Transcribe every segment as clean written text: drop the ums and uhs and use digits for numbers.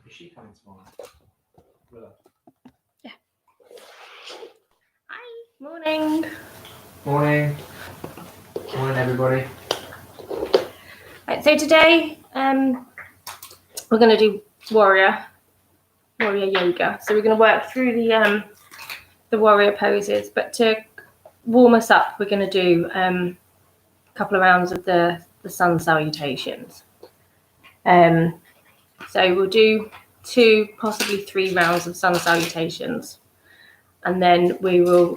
Is she coming tomorrow? Willa? Yeah. Hi. Morning. Morning. Morning, everybody. Right, so today we're going to do warrior yoga. So we're going to work through the warrior poses, but to warm us up, we're going to do a couple of rounds of the sun salutations. So we'll do 2, possibly 3 rounds of sun salutations, and then we will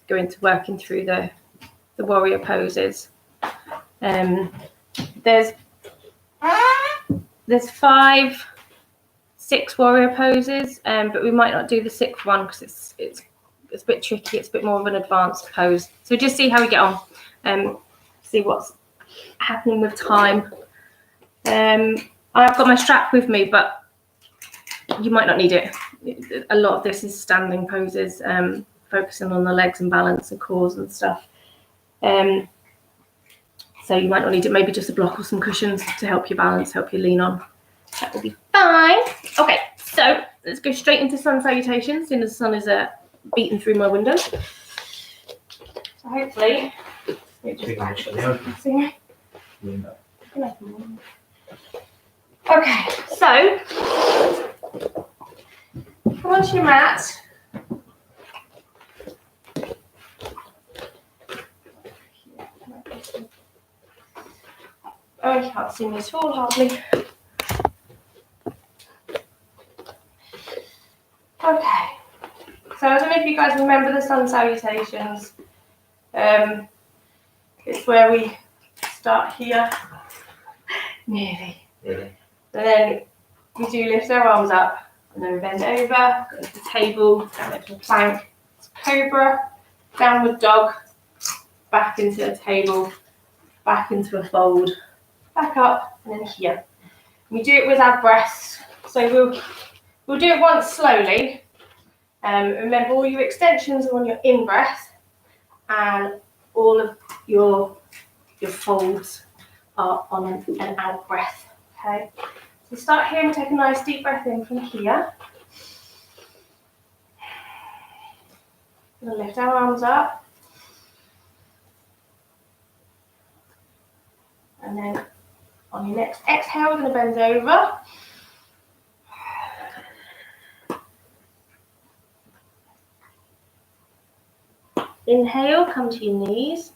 go into working through the warrior poses. There's 5, 6 warrior poses, but we might not do the 6th one because it's a bit tricky. It's a bit more of an advanced pose. So just see how we get on. See what's happening with time. I've got my strap with me, but you might not need it. A lot of this is standing poses, focusing on the legs and balance and cores and stuff. So you might not need it. Maybe just a block or some cushions to help you balance, help you lean on. That will be fine. Okay, so let's go straight into sun salutations as soon as the sun is beating through my window. So hopefully, okay, so come onto your mat. Oh, you can't see me at all, hardly. Okay, so I don't know if you guys remember the sun salutations. It's where we start here, nearly. And then we do lift our arms up, and then we bend over, go to the table, down into a plank, cobra, downward dog, back into a table, back into a fold, back up, and then here. We do it with our breaths. So we'll do it once slowly. Remember, all your extensions are on your in breath, and all of your folds are on an out breath. Okay. So start here and take a nice deep breath in from here. We're going to lift our arms up. And then on your next exhale, we're going to bend over. Inhale, come to your knees.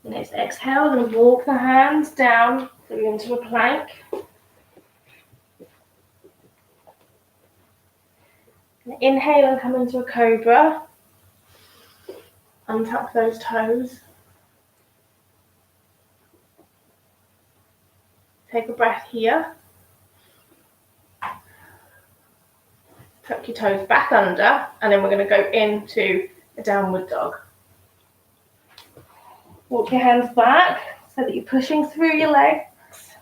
The next exhale, we're going to walk the hands down through into a plank. Inhale and come into a cobra. Untuck those toes. Take a breath here. Tuck your toes back under, and then we're going to go into a downward dog. Walk your hands back so that you're pushing through your legs.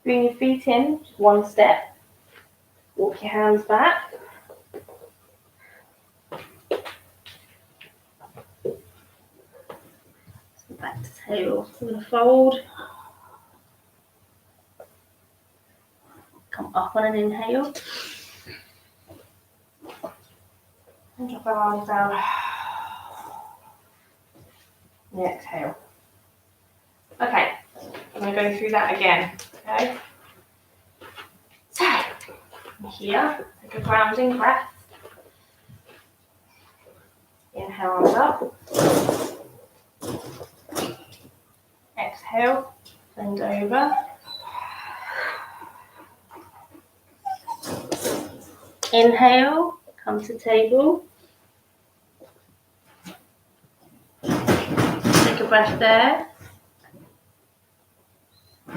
Bring your feet in, just one step. Walk your hands back. So back to table. We're going to fold. Come up on an inhale. And drop our arms down. And exhale. Okay, I'm going to go through that again. Okay. So, here, take a grounding breath. Inhale, arms up. Exhale, bend over. Inhale, come to table. Take a breath there.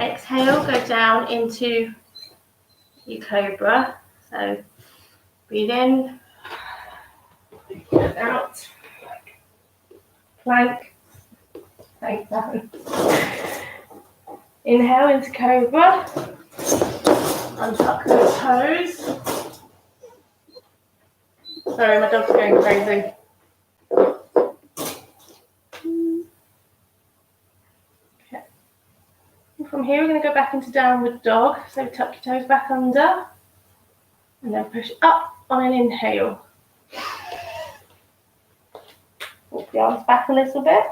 Exhale, go down into your cobra. So breathe in, breathe out, plank, plank down. Inhale into cobra, untuck those toes. Sorry, my dog's going crazy. Okay. And from here, we're going to go back into downward dog. So tuck your toes back under and then push up on an inhale. Walk the arms back a little bit.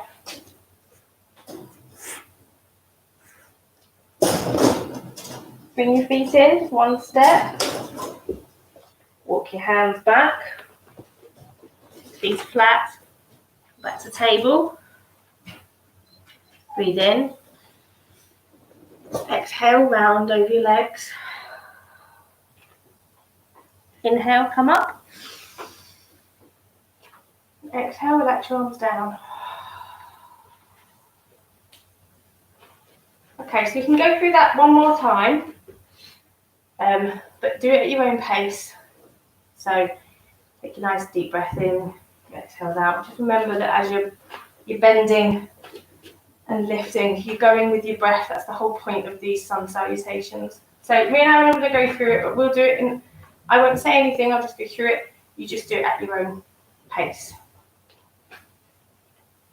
Bring your feet in, one step. Walk your hands back. Feet flat. Back to table. Breathe in. Exhale, round over your legs. Inhale, come up. Exhale, relax your arms down. Okay, so you can go through that one more time, but do it at your own pace. So take a nice deep breath in, exhale out. Just remember that as you're bending and lifting, you're going with your breath. That's the whole point of these sun salutations. So me and Aaron are going to go through it, but we'll do it in, I won't say anything, I'll just go through it. You just do it at your own pace.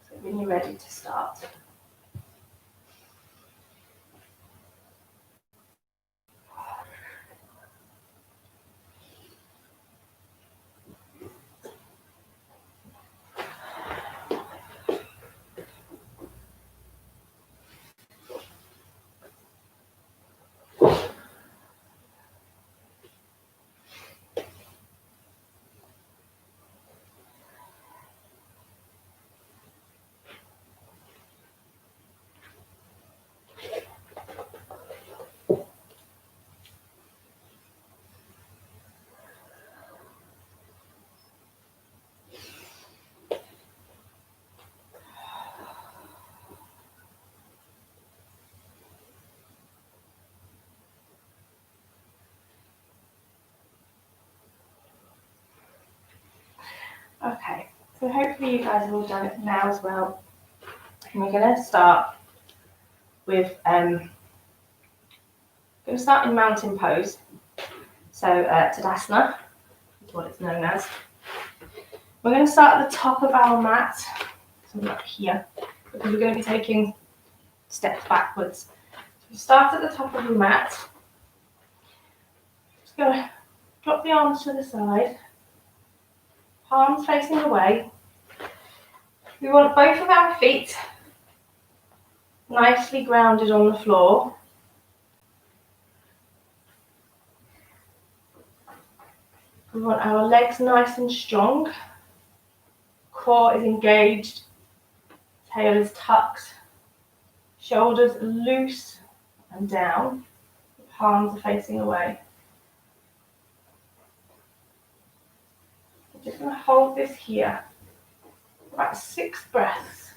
So when you're ready to start. Okay, so hopefully you guys have all done it now as well. And we're going to start with, going to start in mountain pose. So Tadasana is what it's known as. We're going to start at the top of our mat, something like here, because we're going to be taking steps backwards. So you start at the top of your mat. Just going to drop the arms to the side, palms facing away. We want both of our feet nicely grounded on the floor. We want our legs nice and strong. Core is engaged. Tail is tucked. Shoulders loose and down. The palms are facing away. We're just going to hold this here. About 6 breaths.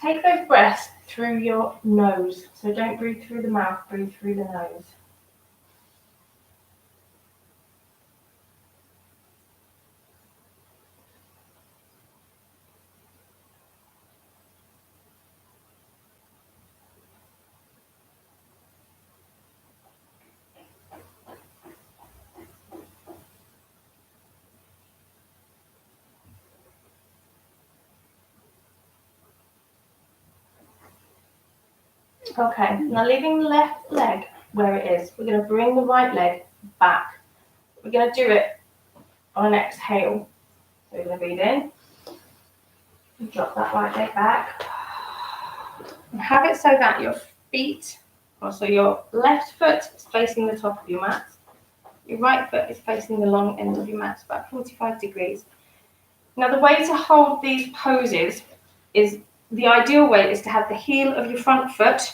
Take those breaths through your nose. So don't breathe through the mouth, breathe through the nose. Okay, now leaving the left leg where it is, we're going to bring the right leg back. We're going to do it on an exhale. So we're going to breathe in, and drop that right leg back, and have it so that your feet, or so your left foot is facing the top of your mat, your right foot is facing the long end of your mat, about 45 degrees. Now the way to hold these poses is, the ideal way is to have the heel of your front foot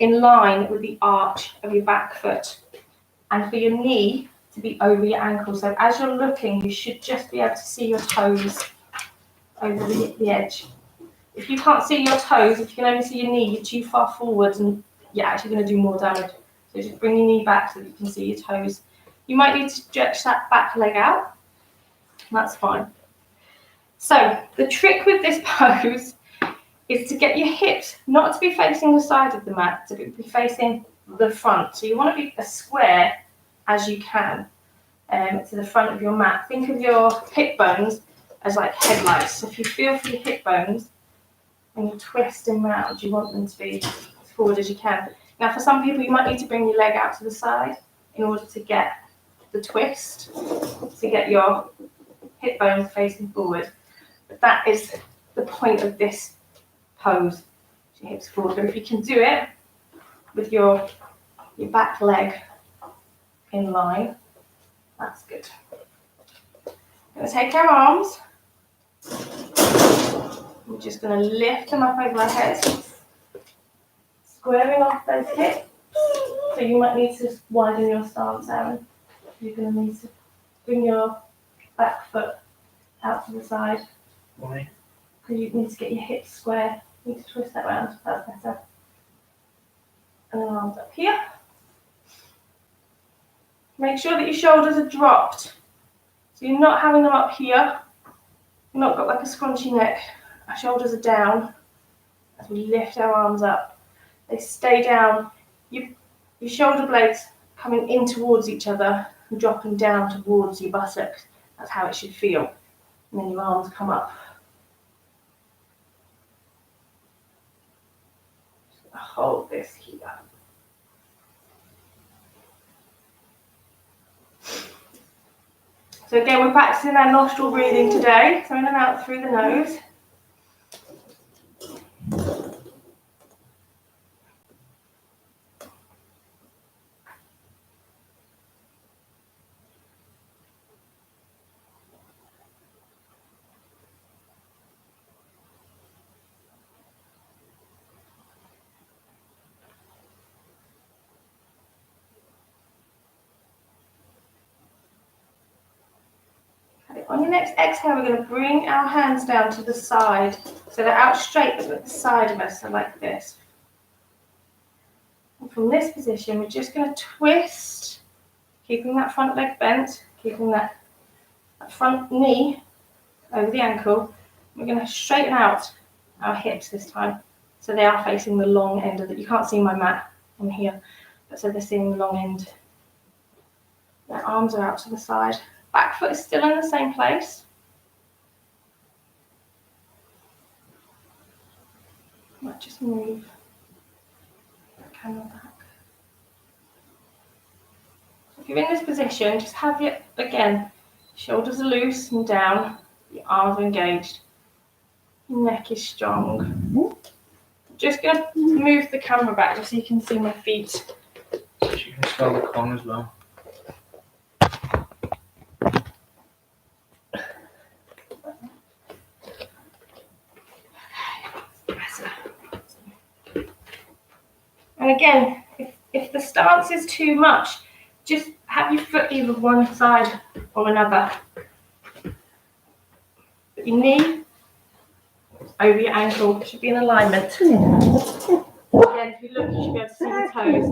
in line with the arch of your back foot, and for your knee to be over your ankle. So as you're looking, you should just be able to see your toes over the edge. If you can't see your toes, if you can only see your knee, you're too far forward and you're actually going to do more damage. So just bring your knee back so that you can see your toes. You might need to stretch that back leg out. That's fine. So the trick with this pose is to get your hips not to be facing the side of the mat, to be facing the front. So you want to be as square as you can. to the front of your mat. Think of your hip bones as like headlights. So if you feel for your hip bones and you twist them round, you want them to be as forward as you can. Now for some people you might need to bring your leg out to the side in order to get the twist, to get your hip bones facing forward. But that is the point of this pose. Your hips forward. But if you can do it with your back leg in line, that's good. We're going to take our arms. We're just going to lift them up over our heads, squaring off those hips. So you might need to widen your stance, Aaron. You're going to need to bring your back foot out to the side. Why? Because you need to get your hips square. You need to twist that round. That's better. And then arms up here. Make sure that your shoulders are dropped. So you're not having them up here. You've not got like a scrunchy neck. Our shoulders are down as we lift our arms up. They stay down. Your shoulder blades coming in towards each other and dropping down towards your buttocks. That's how it should feel. And then your arms come up. Just gonna hold this here. So again, we're practicing our nostril breathing today. So in and out through the nose. On your next exhale, we're going to bring our hands down to the side. So they're out straight, but at the side of us, so like this. And from this position, we're just going to twist, keeping that front leg bent, keeping that front knee over the ankle. We're going to straighten out our hips this time. So they are facing the long end of it. You can't see my mat on here, but so they're seeing the long end. Their arms are out to the side. Back foot is still in the same place. Might just move the camera back. So if you're in this position, just have your, again, shoulders are loose and down, your arms are engaged, your neck is strong. Just going to move the camera back just so you can see my feet. You can spell the con as well. And again, if the stance is too much, just have your foot either one side or another. Put your knee over your ankle, should be in alignment. Again, if you look, you should be able to see the toes.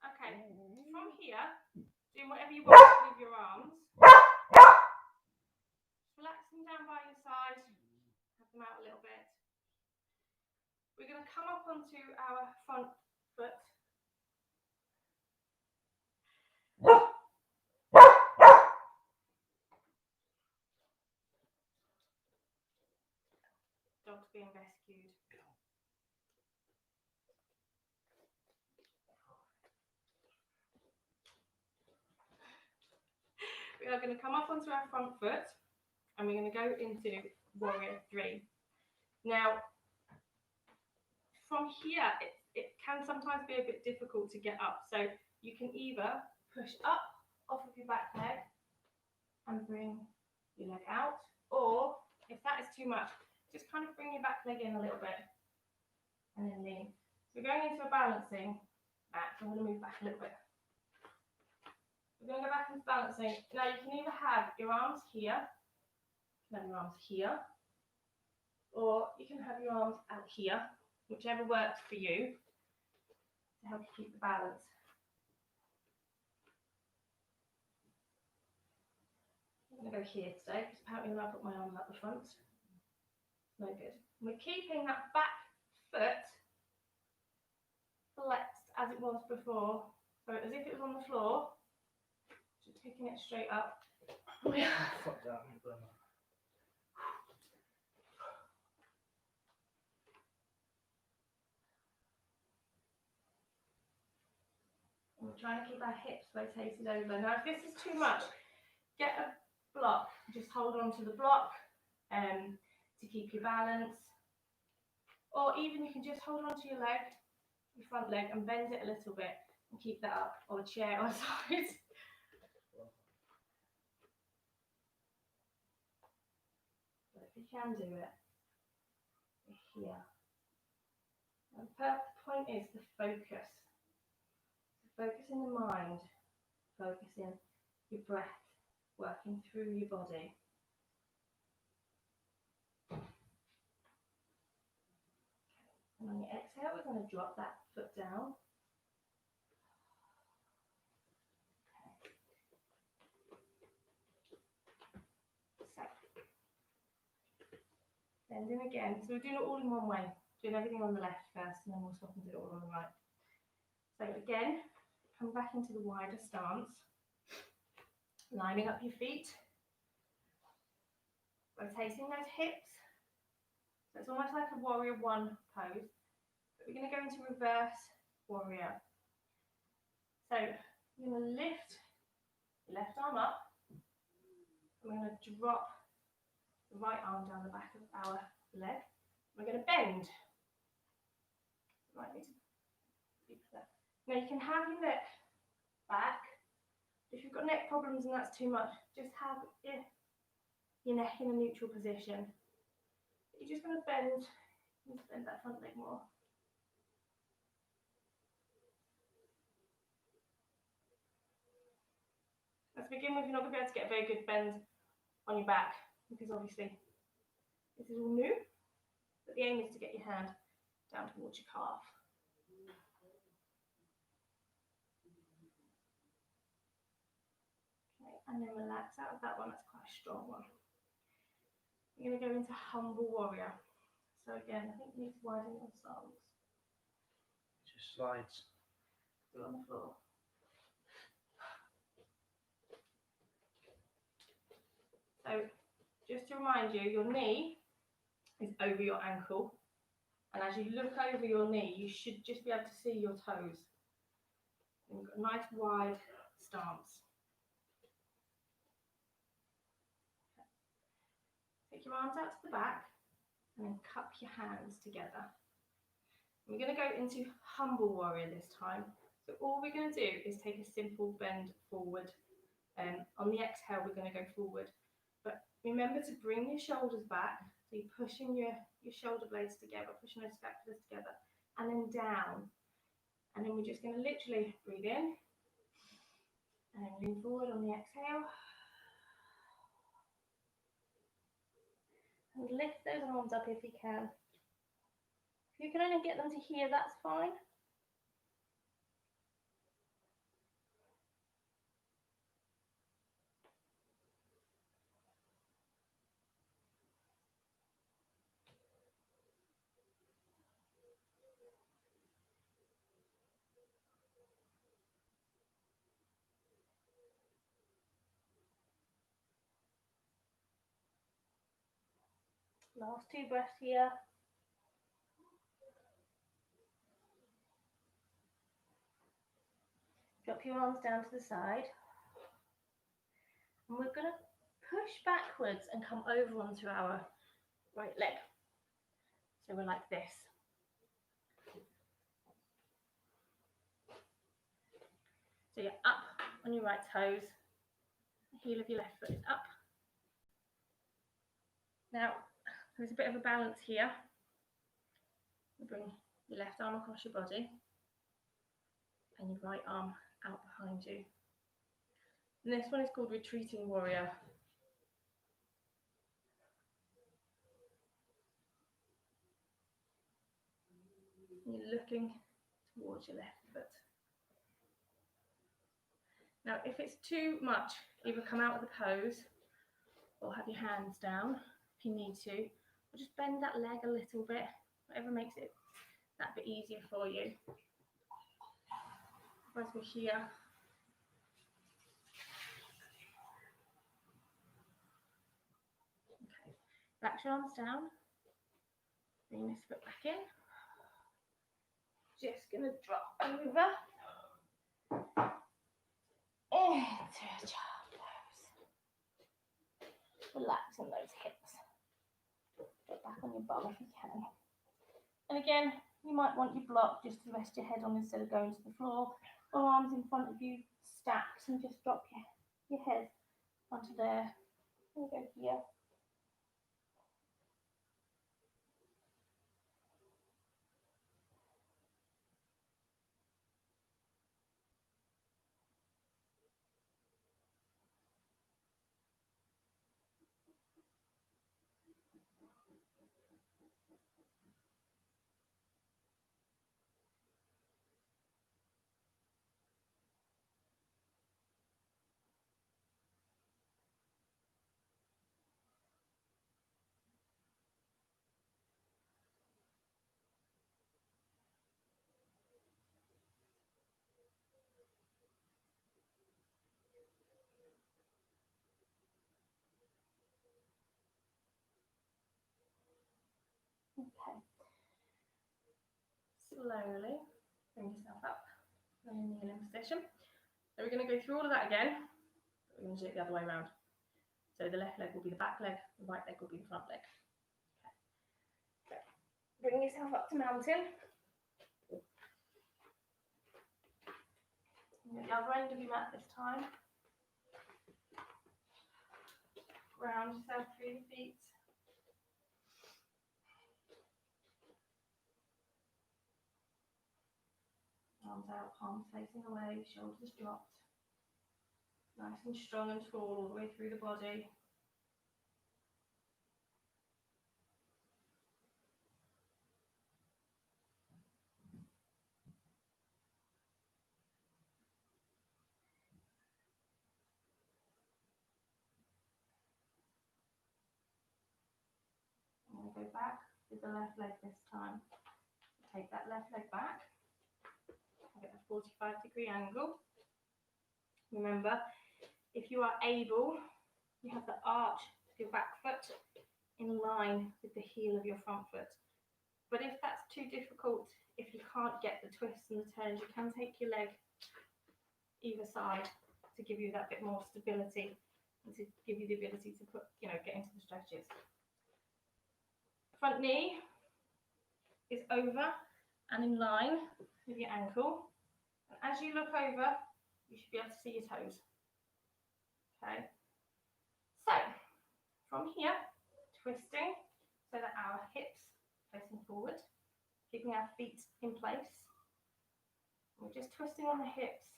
Okay, from here, doing whatever you want with your arms. Relax them down by your side, have them out a little bit. We're going to come up onto our front foot. Dog's being rescued. We are going to come up onto our front foot and we're going to go into Warrior 3. Now, from here, it can sometimes be a bit difficult to get up. So you can either push up off of your back leg and bring your leg out, or if that is too much, just kind of bring your back leg in a little bit and then lean. We're going into a balancing act. I'm going to move back a little bit. We're going to go back into balancing. Now you can either have your arms here, you can have your arms here, or you can have your arms out here, whichever works for you to help you keep the balance. I'm going to go here today because apparently when I put my arms up the front, no good. We're keeping that back foot flexed as it was before, so as if it was on the floor, just taking it straight up. Fuck that. And we're trying to keep our hips rotated over. Now, if this is too much, get a block. Just hold on to the block to keep your balance. Or even you can just hold on to your leg, your front leg, and bend it a little bit and keep that up, or a chair on side. But if you can do it, here. And the point is the focus. Focus in the mind, focus in your breath, working through your body. And on your exhale, we're going to drop that foot down. So, bending again. So we're doing it all in one way. Doing everything on the left first, and then we'll stop and do it all on the right. So again, come back into the wider stance. Lining up your feet. Rotating those hips. So it's almost like a warrior one pose. But we're going to go into reverse warrior. So you're going to lift your left arm up. We're going to drop the right arm down the back of our leg. We're going to bend. Right, now you can have your neck back. If you've got neck problems and that's too much, just have your neck in a neutral position. You're just going to bend that front leg more. Let's begin with, you're not going to be able to get a very good bend on your back because obviously this is all new, but the aim is to get your hand down towards your calf. Okay, and then relax out of that one, that's quite a strong one. We're going to go into humble warrior. So again, I think you need to widen your soles. Just slides. Go on the floor. So just to remind you, your knee is over your ankle. And as you look over your knee, you should just be able to see your toes. And you've got a nice wide stance. Take your arms out to the back and then cup your hands together. We're going to go into humble warrior this time. So all we're going to do is take a simple bend forward. On the exhale, we're going to go forward. But remember to bring your shoulders back. So you're pushing your shoulder blades together, pushing those scapulas together, and then down. And then we're just going to literally breathe in and then lean forward on the exhale. And lift those arms up if you can. If you can only get them to here, that's fine. Last 2 breaths here. Drop your arms down to the side. And we're going to push backwards and come over onto our right leg. So we're like this. So you're up on your right toes. The heel of your left foot is up. Now, there's a bit of a balance here. We bring your left arm across your body and your right arm out behind you. And this one is called Retreating Warrior. You're looking towards your left foot. Now, if it's too much, either come out of the pose or have your hands down if you need to, or just bend that leg a little bit, whatever makes it that bit easier for you. As we're here, okay, relax your arms down, bring this foot back in, just going to drop over into a child pose, relaxing those hips, get back on your bum if you can. And again, you might want your block just to rest your head on instead of going to the floor, or arms in front of you stacked, and just drop your head onto there. And go here. Okay. Slowly bring yourself up in a kneeling position. So we're going to go through all of that again, but we're going to do it the other way around. So the left leg will be the back leg, the right leg will be the front leg. Okay. So bring yourself up to mountain. At the other end of your mat this time. Ground yourself through your feet. Arms out, palms facing away, shoulders dropped. Nice and strong and tall all the way through the body. I'm going to go back with the left leg this time. Take that left leg back. Get a 45-degree angle. Remember, if you are able, you have the arch of your back foot in line with the heel of your front foot. But if that's too difficult, if you can't get the twists and the turns, you can take your leg either side to give you that bit more stability and to give you the ability to put, get into the stretches. Front knee is over and in line with your ankle. And as you look over, you should be able to see your toes. Okay. So, from here, twisting so that our hips facing forward, keeping our feet in place. We're just twisting on the hips,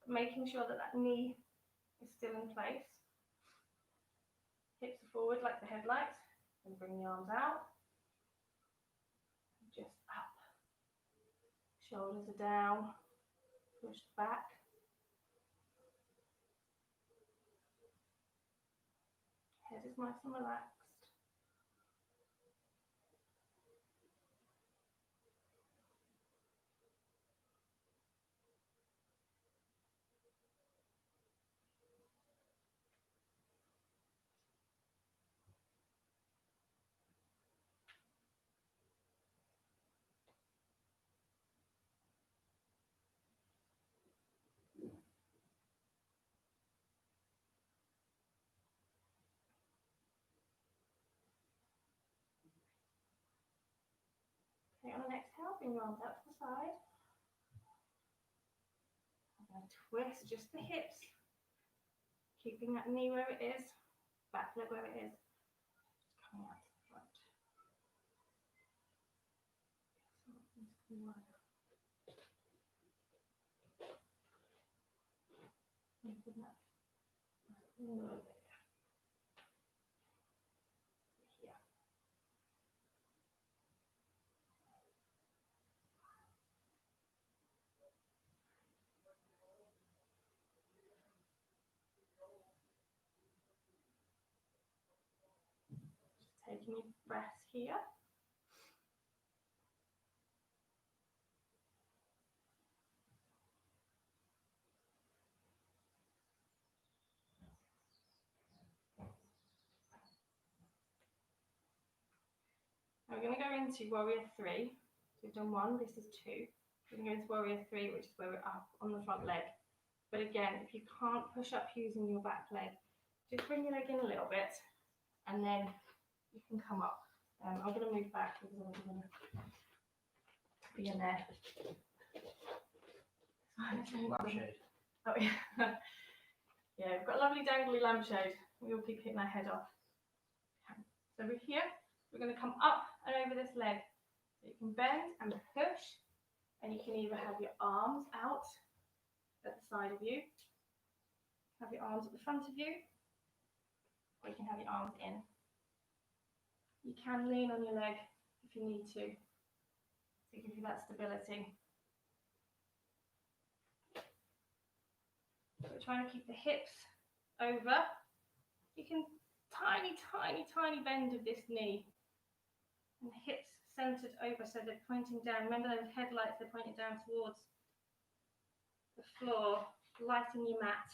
making sure that that knee is still in place. Hips are forward like the headlights, and bring the arms out. Just up. Shoulders are down, pushed back. Head is nice and relaxed. Okay, on the exhale, bring your arms out to the side. I'm going to twist just the hips, keeping that knee where it is, back leg where it is, just coming out to the front. One. Open that. Here. Just taking your breaths here. Now we're going to go into warrior 3. So we've done 1, this is 2. We're going to go into warrior 3, which is where we're up on the front leg. But again, if you can't push up using your back leg, just bring your leg in a little bit and then you can come up. I'm going to move back because I'm going to be in there. Lampshade. Oh yeah. Yeah, we've got a lovely dangly lampshade. We all keep hitting our head off. So we're here. We're going to come up and over this leg. So you can bend and push, and you can either have your arms out at the side of you, have your arms at the front of you, or you can have your arms in. You can lean on your leg if you need to give you that stability. So we're trying to keep the hips over. You can tiny, tiny, tiny bend of this knee. And the hips centered over so they're pointing down. Remember those headlights, they're pointing down towards the floor, lighting your mat.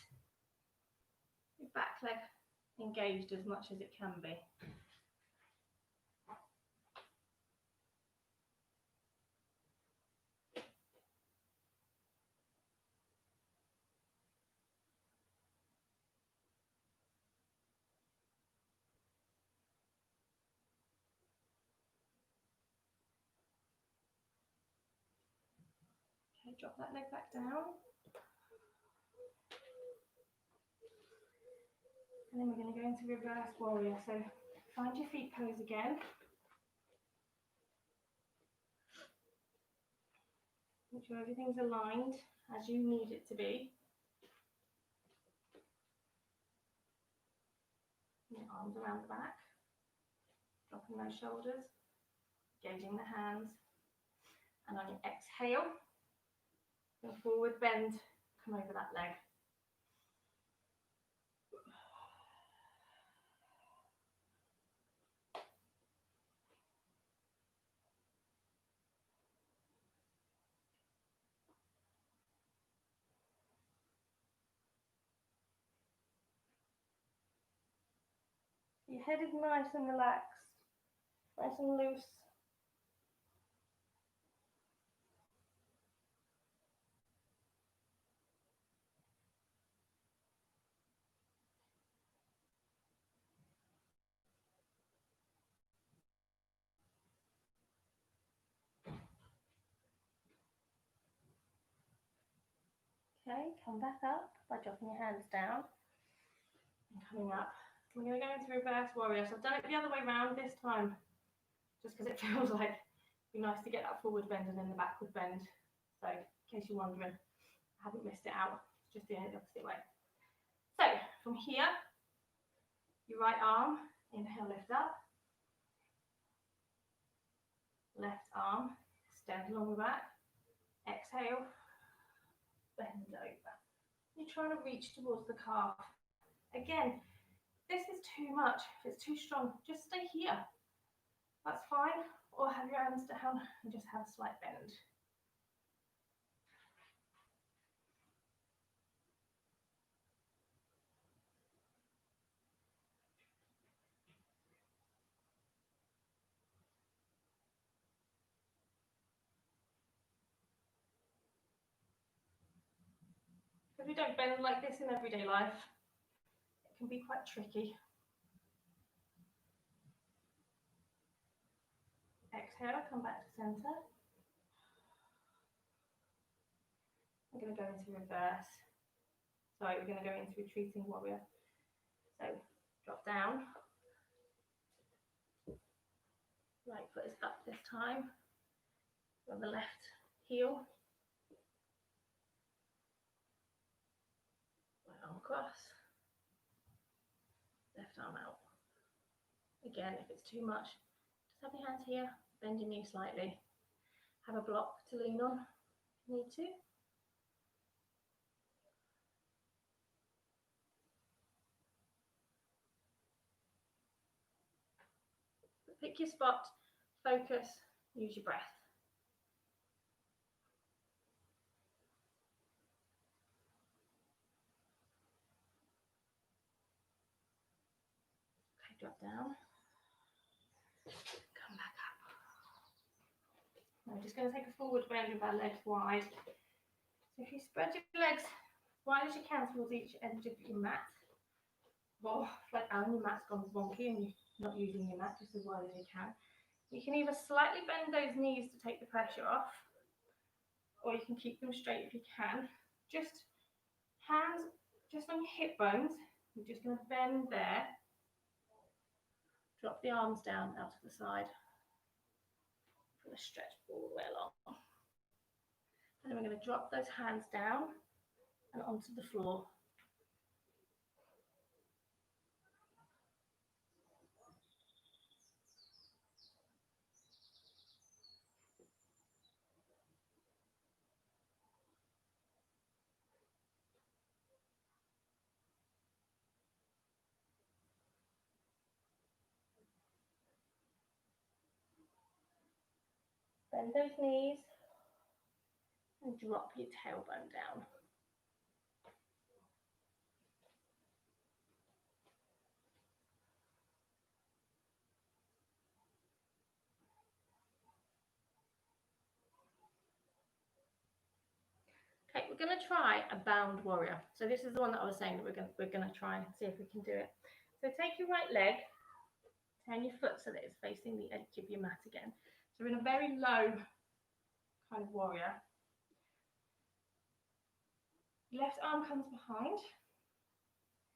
Your back leg engaged as much as it can be. Okay, drop that leg back down. And then we're going to go into reverse warrior. So find your feet pose again. Make sure everything's aligned as you need it to be. Your arms around the back. Dropping those shoulders. Engaging the hands. And on your exhale, go forward bend, come over that leg. Your head is nice and relaxed, nice and loose. Okay, come back up by dropping your hands down and coming up. We're going to go into reverse warrior. So I've done it the other way around this time, just because it feels like it'd be nice to get that forward bend and then the backward bend. So in case you're wondering, I haven't missed it out, just doing it the opposite way. So from here, your right arm, inhale, lift up. Left arm, extend along the back. Exhale, bend over. You're trying to reach towards the calf. Again, this is too much. If it's too strong, just stay here. That's fine. Or have your hands down and just have a slight bend. If we don't bend like this in everyday life, it can be quite tricky. Exhale, come back to center. We're going to go into reverse. Sorry, we're going to go into retreating warrior. So drop down. Right foot is up this time. on the left heel. Right arm across, left arm out. Again, if it's too much, just have your hands here, bend your knee slightly. Have a block to lean on if you need to. Pick your spot, focus, use your breath. Okay, drop down. Come back up. I'm just going to take a forward bend with our legs wide. So if you spread your legs as wide as you can towards each edge of your mat, well, like your mat's gone wonky and you're not using your mat just as wide as you can. You can either slightly bend those knees to take the pressure off, or you can keep them straight if you can. Just hands just on your hip bones. You're just going to bend there. Drop the arms down out to the side. For the stretch all the way along. And then we're going to drop those hands down and onto the floor. Bend those knees and drop your tailbone down. Okay, we're going to try a bound warrior. So this is the one that I was saying that we're going to try and see if we can do it. So take your right leg, turn your foot so that it's facing the edge of your mat again. So we're in a very low kind of warrior. Your left arm comes behind,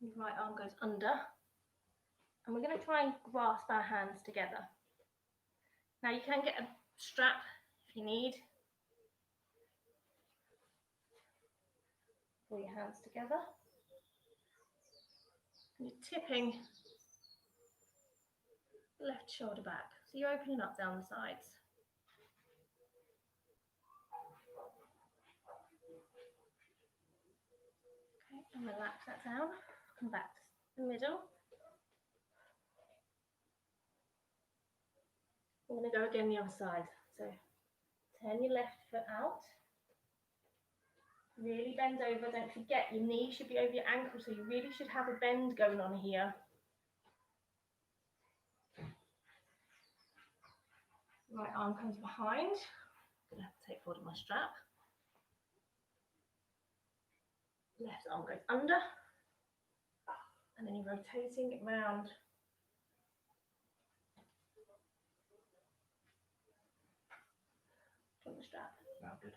your right arm goes under, and we're going to try and grasp our hands together. Now you can get a strap if you need. Pull your hands together. And you're tipping the left shoulder back. So you're opening up down the sides. Okay, and relax that down. Come back to the middle. We're going to go again the other side. So turn your left foot out. Really bend over. Don't forget your knee should be over your ankle, so you really should have a bend going on here. Right arm comes behind. I'm going to have to take hold of my strap. Left arm goes under. And then you're rotating it round. Drop the strap. No, good.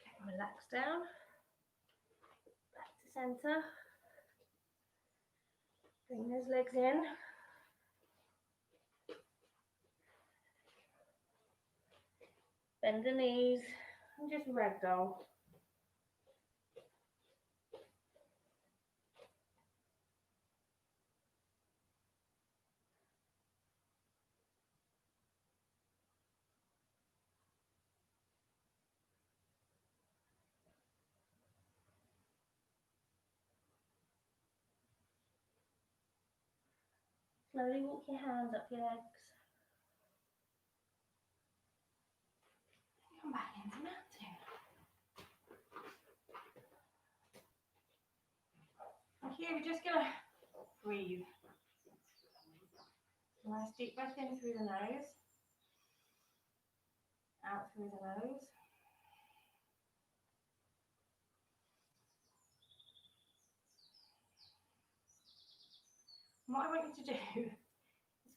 Okay, relax down. Back to center. Bring those legs in. Bend the knees and just ragdoll. Slowly walk your hands up your legs. Come back into mountain. And here we're just going to breathe. Nice deep breath in through the nose. Out through the nose. And what I want you to do is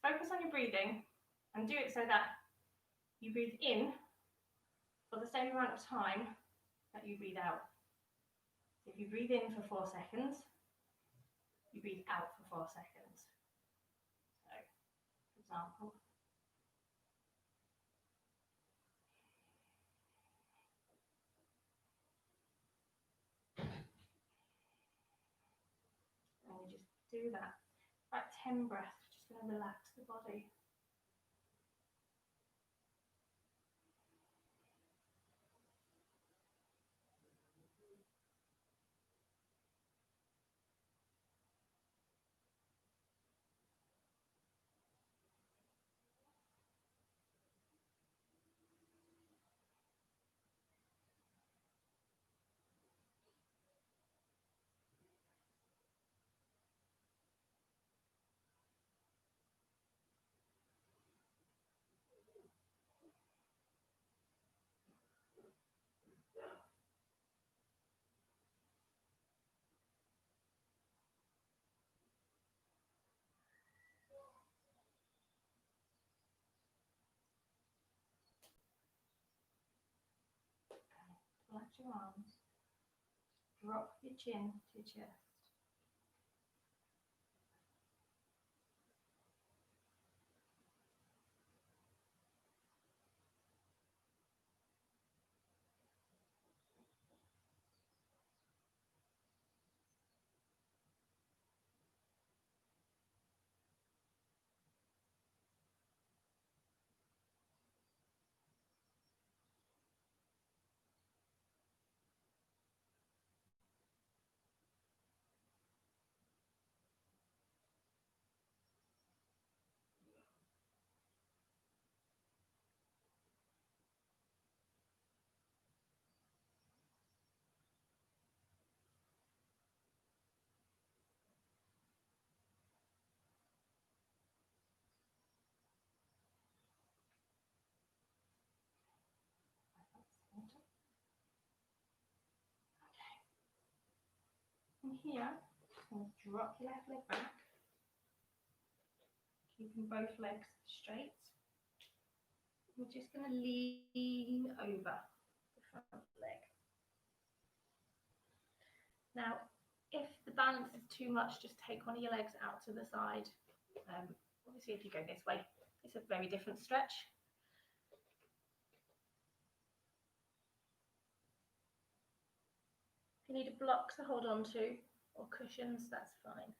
focus on your breathing and do it so that you breathe in for the same amount of time that you breathe out. If you breathe in for 4 seconds, you breathe out for 4 seconds. So, for example, and you just do that. About 10 breaths, just going to relax the body. Relax your arms. Drop your chin to your chest. From here, I'm going to drop your left leg back, keeping both legs straight. We're just going to lean over the front leg. Now, if the balance is too much, just take one of your legs out to the side. Obviously, if you go this way, it's a very different stretch. If you need a block to hold on to or cushions, that's fine.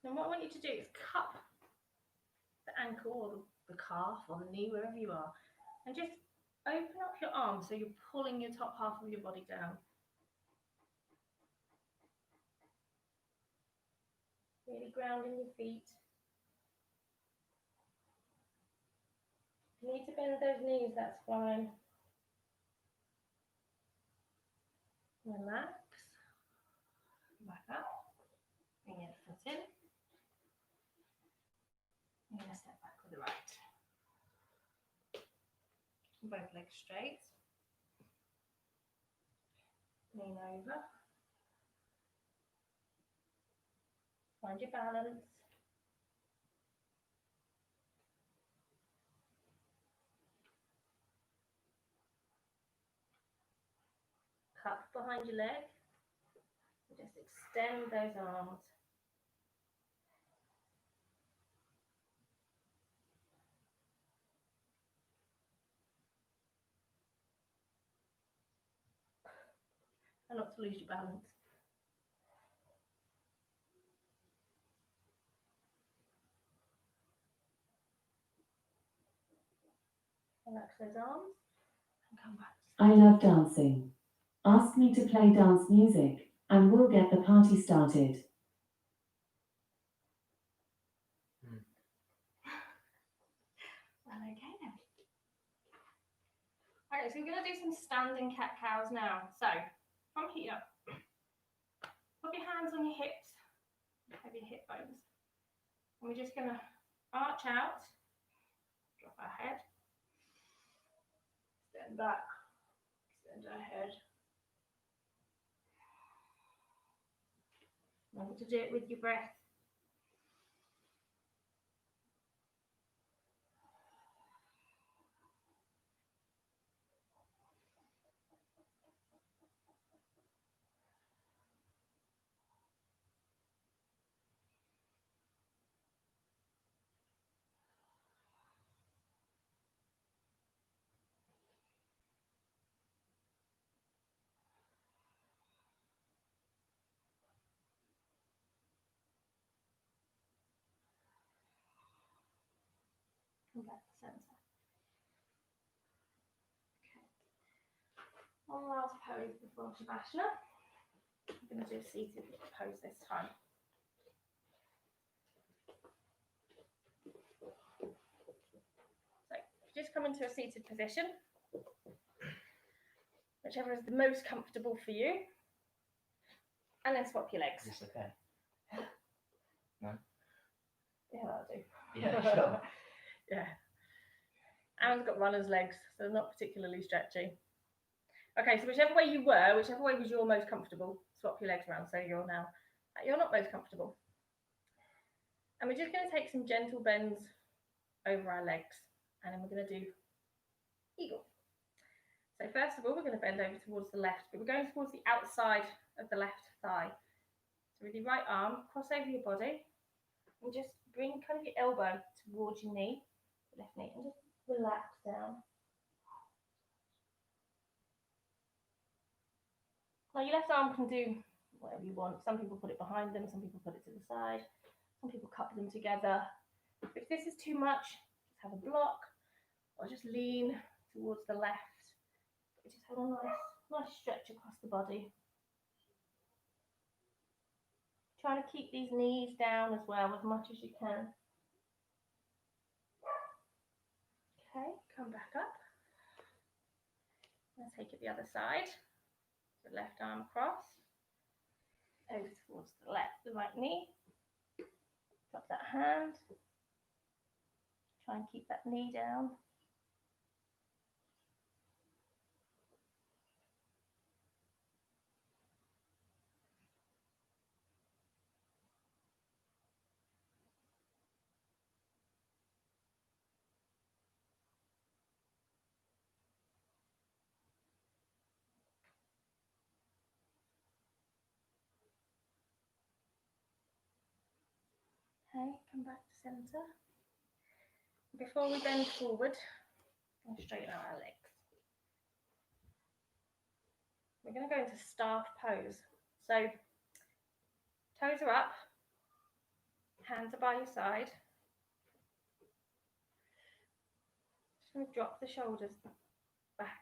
And what I want you to do is cup the ankle or the calf or the knee, wherever you are, and just open up your arms so you're pulling your top half of your body down. Really grounding your feet. If you need to bend those knees, that's fine. Relax. Back up. Bring your foot in. I'm going to step back with the right. Both legs straight. Lean over. Find your balance. Cup behind your leg. Just extend those arms. And not to lose your balance. Relax those arms and come back. I love dancing. Ask me to play dance music, and we'll get the party started. Well, okay then. Okay, so we're going to do some standing cat-cows now. So, from here, put your hands on your hips, have your hip bones. And we're just going to arch out, drop our head, extend back, extend our head. Remember to do it with your breath. Come back to centre. Okay. One last pose before Shavasana. I'm going to do a seated pose this time. So just come into a seated position, whichever is the most comfortable for you, and then swap your legs. Is this okay? No? Yeah, that'll do. Yeah, sure. Yeah. Aaron's got runner's legs, so they're not particularly stretchy. Okay, so whichever way you were, whichever way was your most comfortable, swap your legs around so you're now you're not most comfortable. And we're just going to take some gentle bends over our legs, and then we're going to do eagle. So first of all, we're going to bend over towards the left, but we're going towards the outside of the left thigh. So with your right arm, cross over your body, and just bring kind of your elbow towards your knee, left knee, and just relax down. Now your left arm can do whatever you want. Some people put it behind them, some people put it to the side, some people cup them together. If this is too much, just have a block, or just lean towards the left. Just have a nice stretch across the body. Trying to keep these knees down as well as much as you can. Okay, come back up. Let's take it the other side. So left arm across, over towards the right knee. Drop that hand. Try and keep that knee down. Okay, come back to centre. Before we bend forward, we'll straighten out our legs. We're going to go into staff pose. So toes are up, hands are by your side. Just going to drop the shoulders back,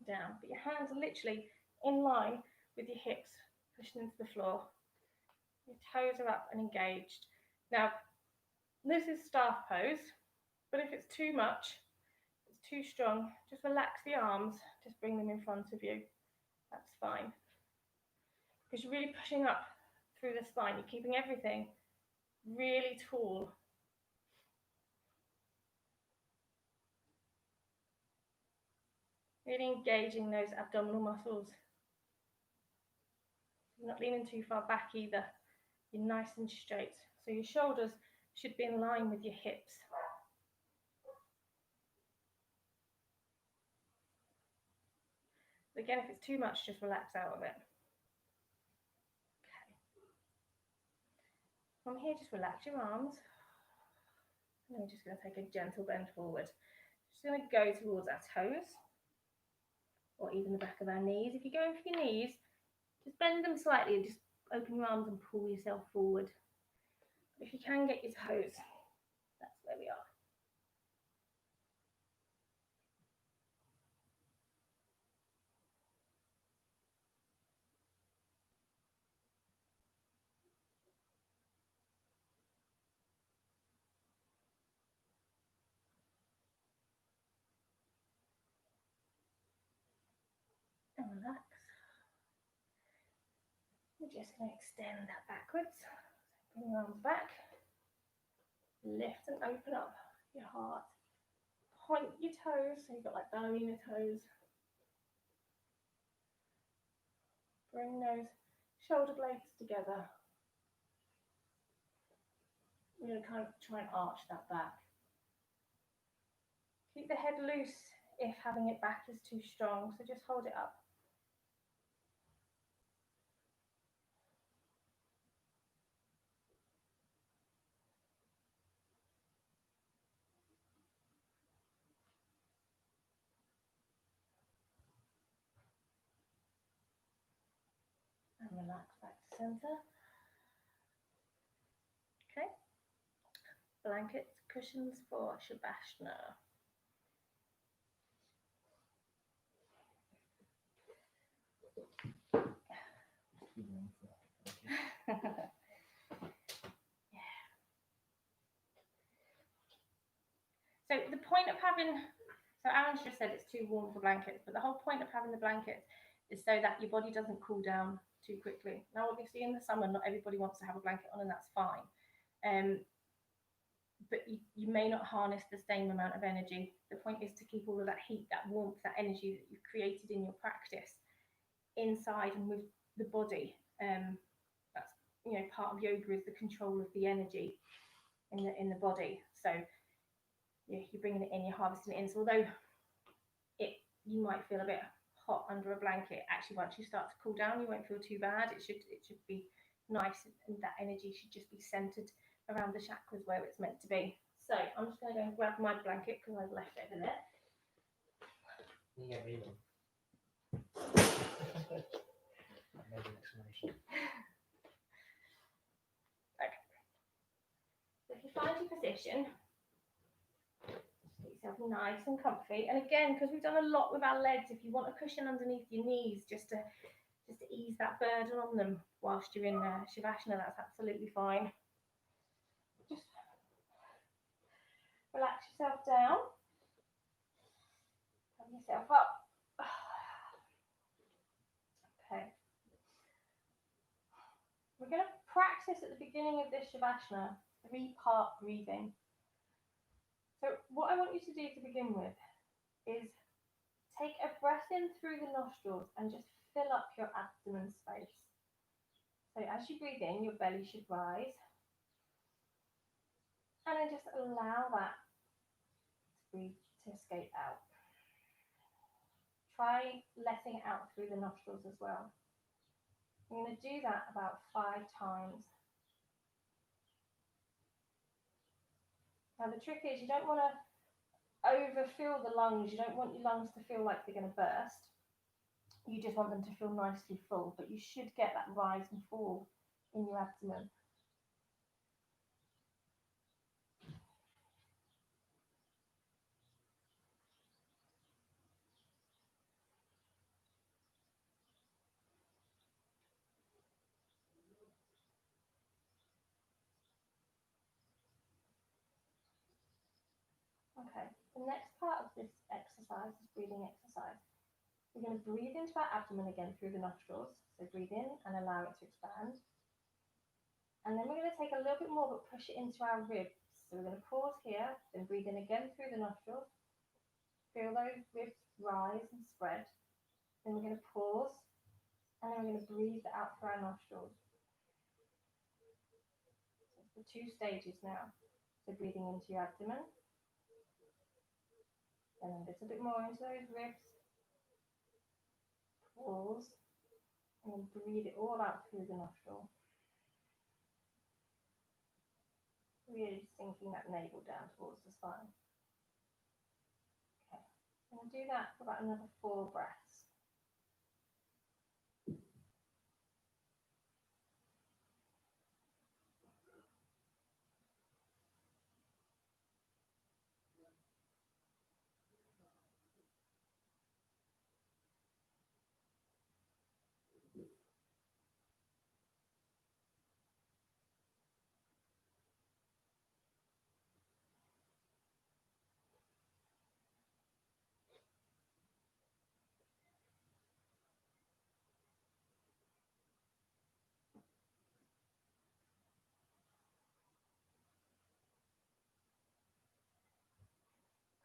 down, but your hands are literally in line with your hips pushing into the floor. Your toes are up and engaged. Now, this is staff pose, but if it's too much, it's too strong, just relax the arms, just bring them in front of you. That's fine. Because you're really pushing up through the spine, you're keeping everything really tall. Really engaging those abdominal muscles. You're not leaning too far back either. You're nice and straight. So your shoulders should be in line with your hips. Again, if it's too much, just relax out of it. Okay. From here, just relax your arms. And then we're just going to take a gentle bend forward. Just going to go towards our toes, or even the back of our knees. If you're going for your knees, just bend them slightly and just open your arms and pull yourself forward. If you can get your toes, that's where we are. And relax. We're just going to extend that backwards. Bring your arms back. Lift and open up your heart. Point your toes, so you've got like ballerina toes. Bring those shoulder blades together. We're going to kind of try and arch that back. Keep the head loose if having it back is too strong, so just hold it up. And relax back to centre. Okay. Blankets cushions for Shavasana. So the point of having, so Aaron's just said it's too warm for blankets, but the whole point of having the blankets is so that your body doesn't cool down too quickly. Now, obviously in the summer, not everybody wants to have a blanket on, and that's fine. But you may not harness the same amount of energy. The point is to keep all of that heat, that warmth, that energy that you've created in your practice inside and with the body. That's, you know, part of yoga is the control of the energy in the body. So yeah, you're bringing it in, you're harvesting it in. So although you might feel a bit hot under a blanket, actually once you start to cool down, you won't feel too bad. It should be nice, and that energy should just be centered around the chakras where it's meant to be. So I'm just going to go and grab my blanket because I've left it over there. You get rid of them. Maybe an explanation. Okay. So if you find your position, get yourself nice and comfy. And again, because we've done a lot with our legs, if you want a cushion underneath your knees just to ease that burden on them whilst you're in Shavasana, that's absolutely fine. Just relax yourself down, come yourself up. Okay. We're going to practice at the beginning of this Shavasana 3-part breathing. So what I want you to do to begin with is take a breath in through the nostrils and just fill up your abdomen space. So as you breathe in, your belly should rise. And then just allow that to escape out. Try letting it out through the nostrils as well. I'm going to do that about 5 times. Now the trick is you don't want to overfill the lungs. You don't want your lungs to feel like they're going to burst. You just want them to feel nicely full, but you should get that rise and fall in your abdomen. Okay, the next part of this exercise is breathing exercise. We're going to breathe into our abdomen again through the nostrils. So breathe in and allow it to expand. And then we're going to take a little bit more but push it into our ribs. So we're going to pause here, then breathe in again through the nostrils. Feel those ribs rise and spread. Then we're going to pause, and then we're going to breathe out through our nostrils. So it's the 2 stages now. So breathing into your abdomen, and then a little bit more into those ribs. Pause, and then breathe it all out through the nostril. Really sinking that navel down towards the spine. Okay, I'm going to do that for about another 4 breaths.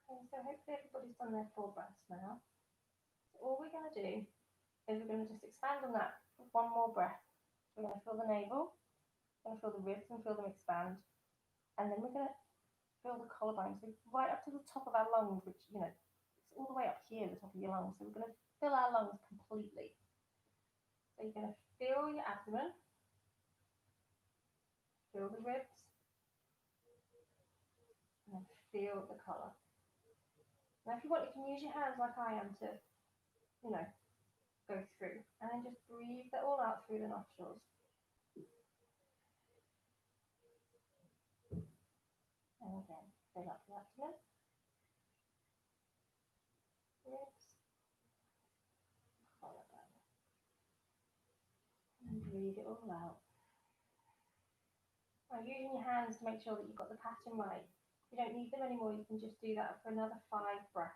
Okay, so hopefully everybody's done their 4 breaths now. So all we're going to do is we're going to just expand on that with 1 more breath. We're going to fill the navel, we're going to feel the ribs and feel them expand. And then we're going to feel the collarbone, so right up to the top of our lungs, which, you know, it's all the way up here, the top of your lungs. So we're going to fill our lungs completely. So you're going to fill your abdomen, feel the ribs, and then feel the collar. Now if you want, you can use your hands like I am to, you know, go through, and then just breathe that all out through the nostrils. And again. Fill up the abdomen. Ribs. Collarbone. And breathe it all out. Now using your hands to make sure that you've got the pattern right. If you don't need them anymore, you can just do that for another 5 breaths.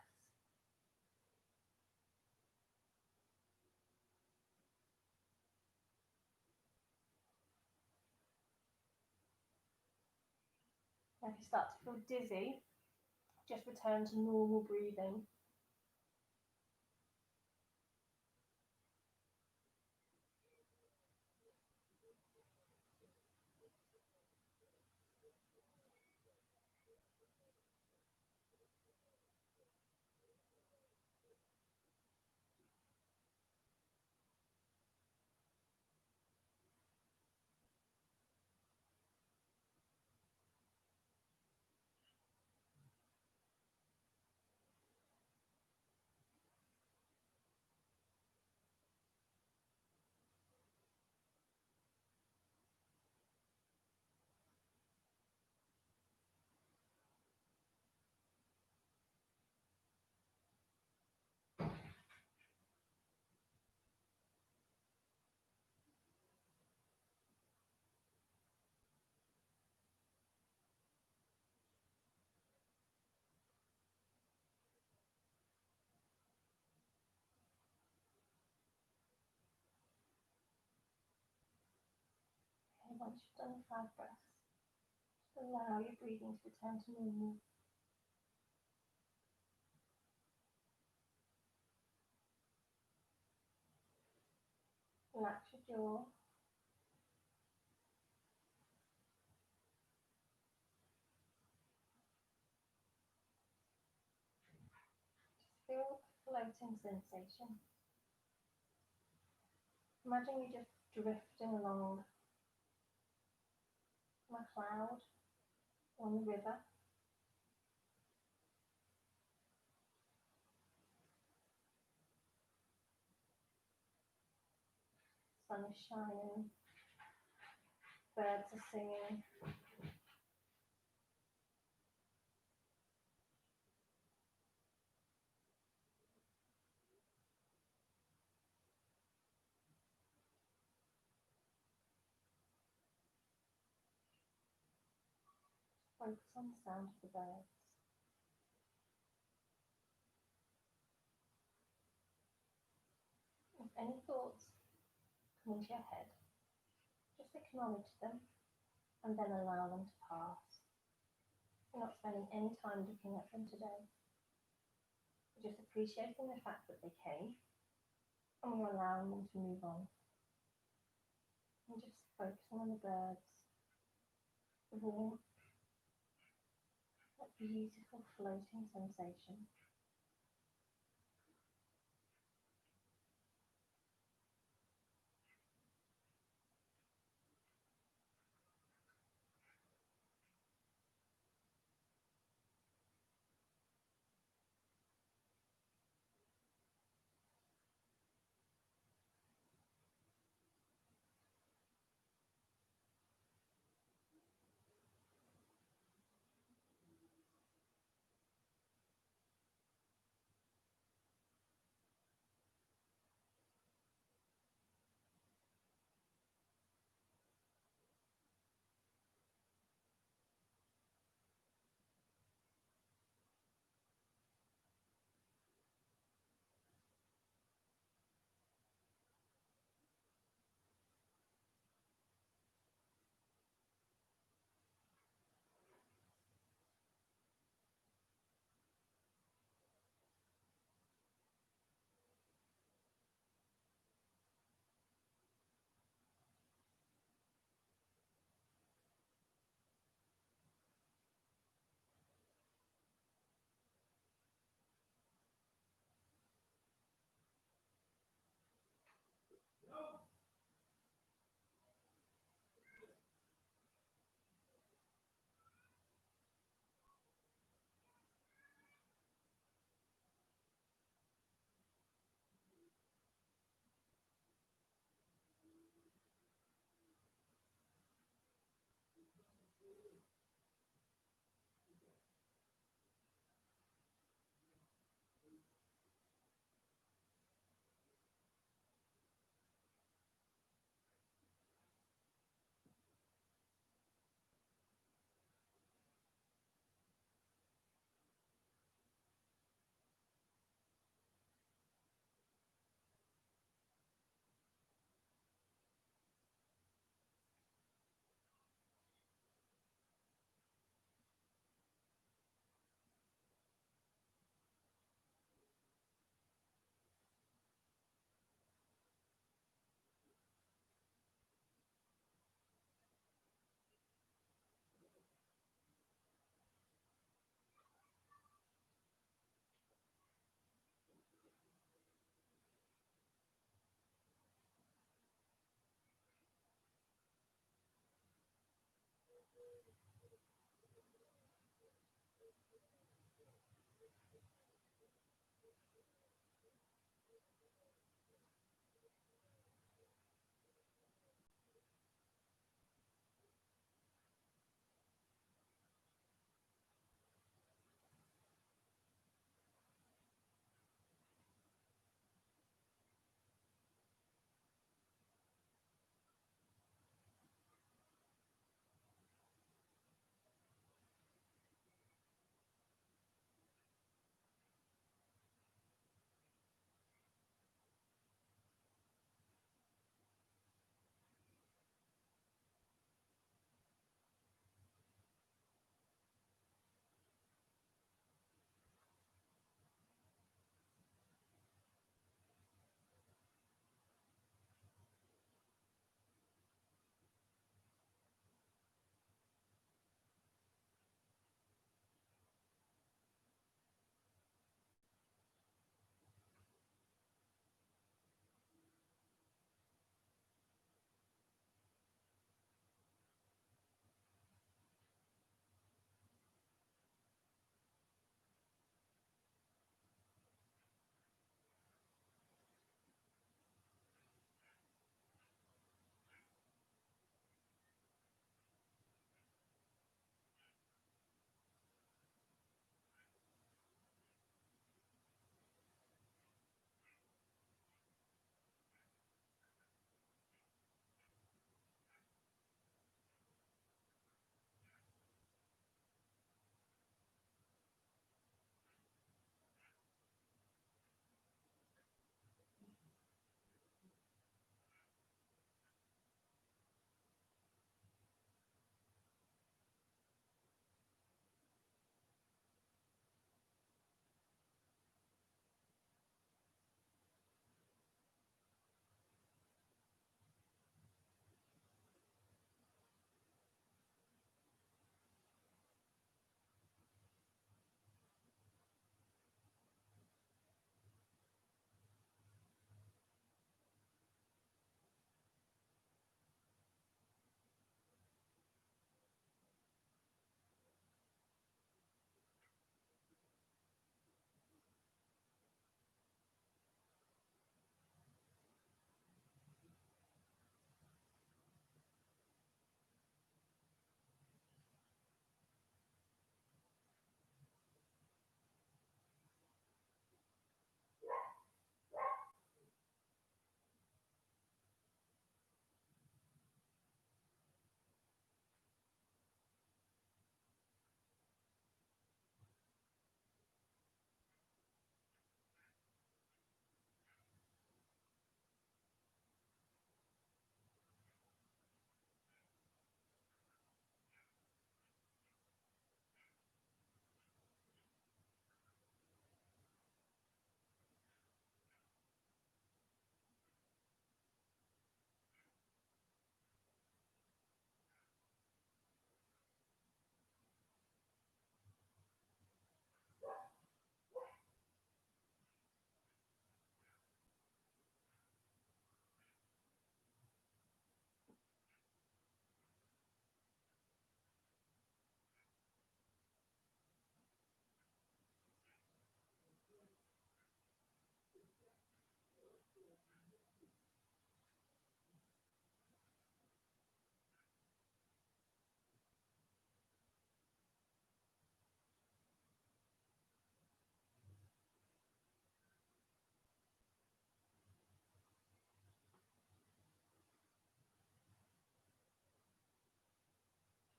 Now if you start to feel dizzy, just return to normal breathing. Okay, once you've done 5 breaths, just allow your breathing to return to normal. Relax your jaw. Just feel a floating sensation. Imagine you just drifting along on a cloud on the river. Sun is shining, birds are singing. Focus on the sound of the birds. If any thoughts come into your head, just acknowledge them and then allow them to pass. We're not spending any time looking at them today. We're just appreciating the fact that they came and we're allowing them to move on. And just focusing on the birds, the warmth, that beautiful floating sensation.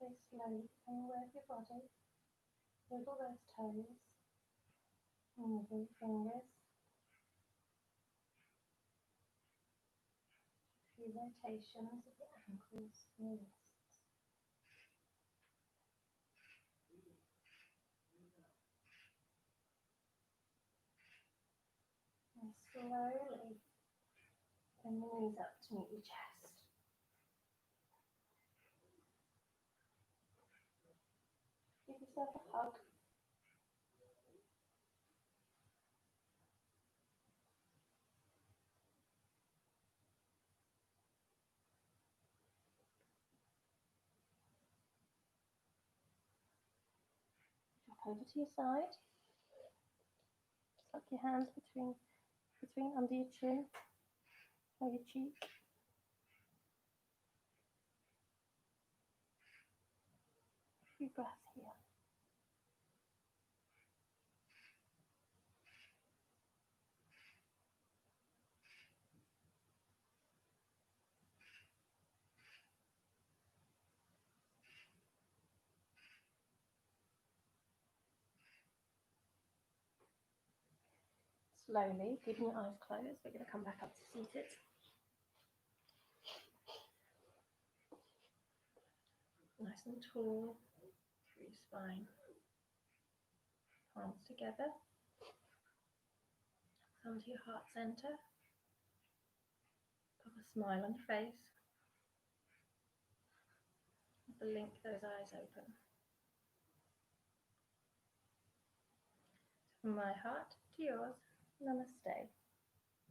Very slowly, anywhere of your body. Wiggle those toes. And wiggle your fingers. A few rotations of your ankles and your wrists. And slowly bend the knees up to meet your chest. Give yourself a hug. Drop over to your side. Tuck your hands between under your chin or your cheek. A few breaths here. Slowly, keeping your eyes closed, we're going to come back up to seated. Nice and tall through your spine. Palms together. Come to your heart center. Pop a smile on your face. Blink those eyes open. From my heart to yours, namaste.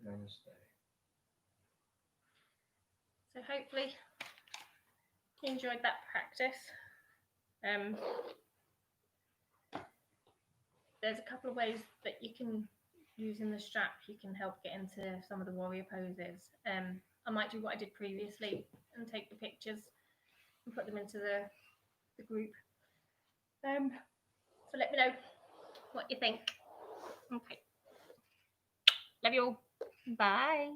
Namaste. So hopefully you enjoyed that practice. There's a couple of ways that you can, using the strap, you can help get into some of the warrior poses. I might do what I did previously and take the pictures and put them into the group. So let me know what you think. Okay. Love you all. Bye.